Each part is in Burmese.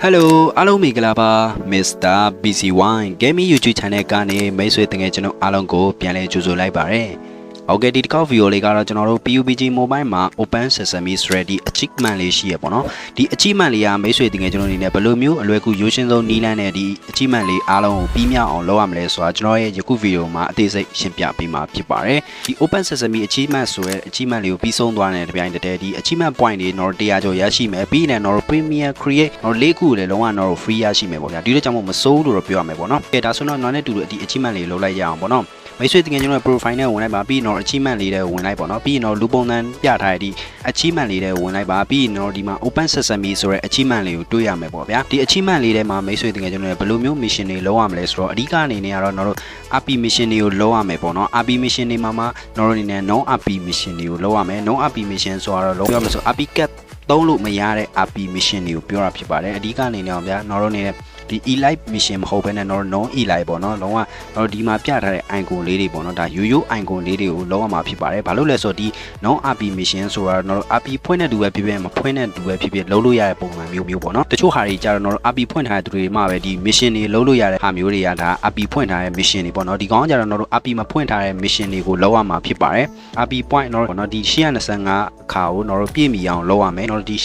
Hello အားလုံးမင်္ဂလာပါ Mr. BC1 Gaming YouTube Channel ကနေမိတ်ဆွေတငယ်ကျွန်တော်အားလုံးကိုပြန်လည်ကြိုဆိုလိုက်ပါရစေ။ဟုတ်ကဲ့ဒီတစ်ခေါက်ဗီဒီယိုလေးကတော့ကျွန်တော်တို့ PUBG Mobile မှာ Open Sesame Ready Achievement လေးရှိရပေါ့နော်။ဒီ Achievement လေးကမိတ်ဆွေတငယ်ကျွန်တော်အနေနဲ့ဘယ်လိုမျိုးအလွယ်ကူရိုးရှင်းဆုံးနည်းလမ်းနဲ့ဒီ Achievement လေးအားလုံးကိုပြီးမြောက်အောင်လုပ်ရမလဲဆိုတာကျွန်တော်ရဲ့ယခုဗီဒီယိုမှာအသေးစိတ်ရှင်းပြပေးမှာဖြစ်ပါတယ်။ဒီ Open Sesame Achievement ဆိုတဲ့ Achievement လေးကိုပြီးဆုံးသွားတဲ့တပြိုင်တည်းဒီ Achievement Point တွေတော့100ကျော်ရရှိမယ်ပြီးရင်တော့ Premium Create တော့၄ခုလည်းလုံးဝတော့ free ရရှိမယ်ပေါ့ဗျာဒီလိုကြောင့်မစိုးလို့တော့ပြောရမယ်ပေါ့နော်။ကဲဒါဆိုတော့နောက်နဲ့တူဒီ Achievement လေးလုပ်လိုက်ရအောင်ပေါ့နော်။မိတ်ဆွေတကယ်ကျွန်တော် profile နဲ့ဝင်လိုက်ပါပြီးတော့ achievement လေးတွေဝင်လိုက်ပေါ့နော်ပြီးရင်တော့လူပုံစံပြထားတဲ့ဒီ achievement လေးတွေဝင်လိုက်ပါပြီးရင်တော့ဒီမှာ open sesame ဆိုတဲ့ achievement လေးကိုတွေ့ရမယ်ပေါ့ဗျာဒီ achievement လေးထဲမှာမိတ်ဆွေတကယ်ကျွန်တော်ဘယ်လိုမျိုး mission တွေလုပ်ရမလဲဆိုတော့အဓိကအနေနဲ့ကတော့ကျွန်တော်တို့ RP mission တွေကိုလုပ်ရမယ်ပေါ့နော် RP mission တွေမှာကျွန်တော်တို့အနေနဲ့ non RP mission တွေကိုလုပ်ရမယ် non RP mission ဆိုတော့လုပ်ရမယ်ဆို RP cap သုံးလို့မရတဲ့ RP mission တွေကိုပြောတာဖြစ်ပါတယ်အဓိကအနေနဲ့ဗျာကျွန်တော်တို့အနေနဲ့ဒီ elite mission မဟုတ်ဘဲနဲ့တော့ non elite ပေါ့နော်လုံးဝတော့ဒီမှာပြထားတဲ့ icon လေးတွေပေါ့နော်ဒါရိုးရိုး icon လေးတွေကိုလုံးဝမှာဖြစ်ပါတယ်ဘာလို့လဲဆိုတော့ဒီ non RP mission ဆိုတာတော့ RP ဖွင့်တဲ့သူပဲဖြစ်ဖြစ်မဖွင့်တဲ့သူပဲဖြစ်ဖြစ်လုံးလို့ရတဲ့ပုံစံမျိုးပေါ့နော်တချို့ဟာတွေကြတော့ RP ဖွင့်ထားတဲ့သူတွေမှပဲဒီ mission တွေလုံးလို့ရတဲ့ဟာမျိုးတွေကဒါ RP ဖွင့်ထားတဲ့ mission တွေပေါ့နော်ဒီကောင်ကြတော့ RP မဖွင့်ထားတဲ့ mission တွေကိုလုံးဝမှာဖြစ်ပါတယ် RP point တော့ဒီ825အခါကိုတော့ပြည့်မီအောင်လုံးရမယ်တော့ဒီ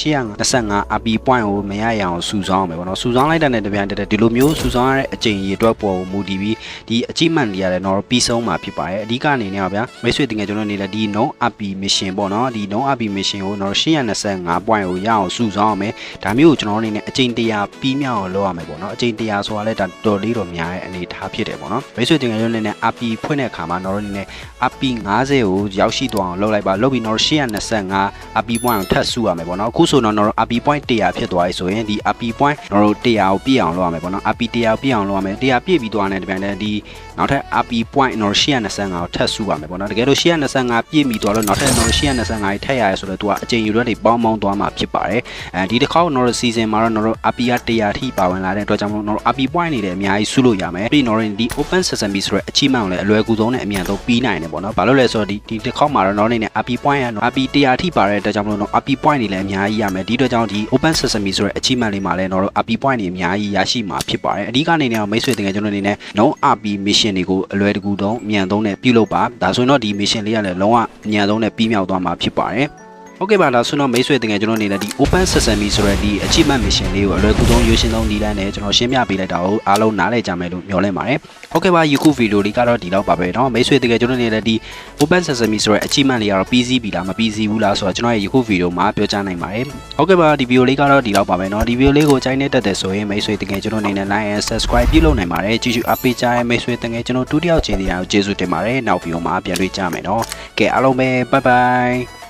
825 RP point ကိုမရရအောင်စုဆောင်းမယ်ပေါ့နော်စုဆောင်းလိုက်တဲ့တပြိုင်ဒီလိုမျိုးစုဆောင်းရတဲ့အချိန်ရေအတွက်ပေါ်မူတည်ပြီးဒီ achievement တွေရတယ်တော့ပြီးဆုံးမှာဖြစ်ပါတယ်အဓိကအနေနဲ့ဗျာမိတ်ဆွေတင်ငယ်ကျွန်တော်နေလဲဒီ non RP mission ပေါ့နော်ဒီ non RP mission ကိုတော့825 point ကိုရအောင်စုဆောင်းအောင်မယ်ဒါမျိုးကိုကျွန်တော်အနေနဲ့အချိန်100ပြီးမြောက်အောင်လုပ်ရမယ်ပေါ့နော်အချိန်100ဆိုတာလဲဒါတော်လေးတော့များတဲ့အနေထားဖြစ်တယ်ပေါ့နော်မိတ်ဆွေတင်ငယ်ကျွန်တော်နေနဲ့ RP ဖွင့်တဲ့အခါမှာတော့အနေနဲ့ RP 50ကိုရောက်ရှိသွားအောင်လုပ်လိုက်ပါလုပ်ပြီးတော့825 RP point ကိုထပ်စုရမယ်ပေါ့နော်အခုဆိုတော့ RP point 100ဖြစ်သွားပြီဆိုရင်ဒီ RP point တော့100ကိုပြည့်အောင်လုပ်ရမယ်ပေါ့နော် RP 100ပြည့်အောင်လုပ်ရမယ်100ပြည့်ပြီးသွားတဲ့တပြိုင်တည်းဒီနောက်ထပ် RP point တော့825ကိုထပ်စုရမယ်ပေါ့နော်တကယ်လို့825ပြည့်ပြီးသွားလို့နောက်ထပ်825ကြီးထပ်ရရဲဆိုတော့သူကအချိန်ယူရက်တွေပေါင်းသွားမှာဖြစ်ပါတယ်ဒီတစ်ခေါက်တော့ season မှာတော့ RP က100ထိပါဝင်လာတဲ့အတွက်ကြောင့်မို့ RP point တွေလည်းအများကြီးစုလို့ရမယ်ပြီးတော့ဒီ open sesame ဆိုတဲ့ achievement ကိုလည်းအလွယ်ကူဆုံးနဲ့အမြန်ဆုံးပြီးနိုင်တယ်ပေါ့နော်ဘာလို့လဲဆိုတော့ဒီတစ်ခေါက်မှာတော့အနေနဲ့ RP point က RP 100ထိပါတဲ့အတွက်ကြောင့်မို့ RP point တွေလည်းအများကြီးရမယ်ဒီအတွက်ကြောင့်ဒီ open sesame ဆိုတဲ့ achievement လေးမှာလည်းတော့ RP point တွေအများကြီးရရှိမှာဖြစ်ပါတယ်အဓိကအနေနဲ့မိတ်ဆွေတကယ်ကျွန်တော်အနေနဲ့ non RP mission တွေကိုအလွယ်တကူဆုံးအမြန်ဆုံးနဲ့ပြုလုပ်ပါဒါဆိုရင်တော့ဒီ mission လေးကလည်းလုံးဝအမြန်ဆုံးနဲ့ပြီးမြောက်သွားမှာဖြစ်ပါတယ်ဟုတ်ကဲ့ပါဒါဆိုတော့မိတ်ဆွေတကယ်ကျွန်တော်အနေနဲ့ဒီ open sesame ဆိုတဲ့ဒီ achievement mission လေးကိုအလွယ်ကူဆုံးရွေးရှင်းဆုံးနည်းလမ်းနဲ့ကျွန်တော်ရှင်းပြပေးလိုက်တာကိုအားလုံးနားလည်ကြမယ်လို့မျှော်လင့်ပါတယ်ဟုတ်ကဲ့ပါယခုဗီဒီယိုလေးကတော့ဒီလောက်ပါပဲเนาะမိတ်ဆွေတကယ်ကျွန်တော်အနေနဲ့ဒီ open sesame ဆိုတဲ့ achievement လေးကတော့ပြီးစီးပြီလားမပြီးစီးဘူးလားဆိုတော့ကျွန်တော်ရဲ့ယခုဗီဒီယိုမှာပြောကြားနိုင်ပါတယ်ဟုတ်ကဲ့ပါဒီဗီဒီယိုလေးကတော့ဒီလောက်ပါပဲเนาะဒီဗီဒီယိုလေးကိုကြိုက်နေတတ်တယ်ဆိုရင်မိတ်ဆွေတကယ်ကျွန်တော်အနေနဲ့ like and subscribe ပြုလုပ်နိုင်ပါတယ်ကြည့်ရှုအားပေးကြတဲ့မိတ်ဆွေတကယ်ကျွန်တော်ဒုတိယချိန်တရားကိုကျေးဇူးတင်ပါတယ်နောက်ဗီဒီယိုမှာပြန်တွေ့ကြမယ်เนาะကဲအားလုံးပဲ bye bye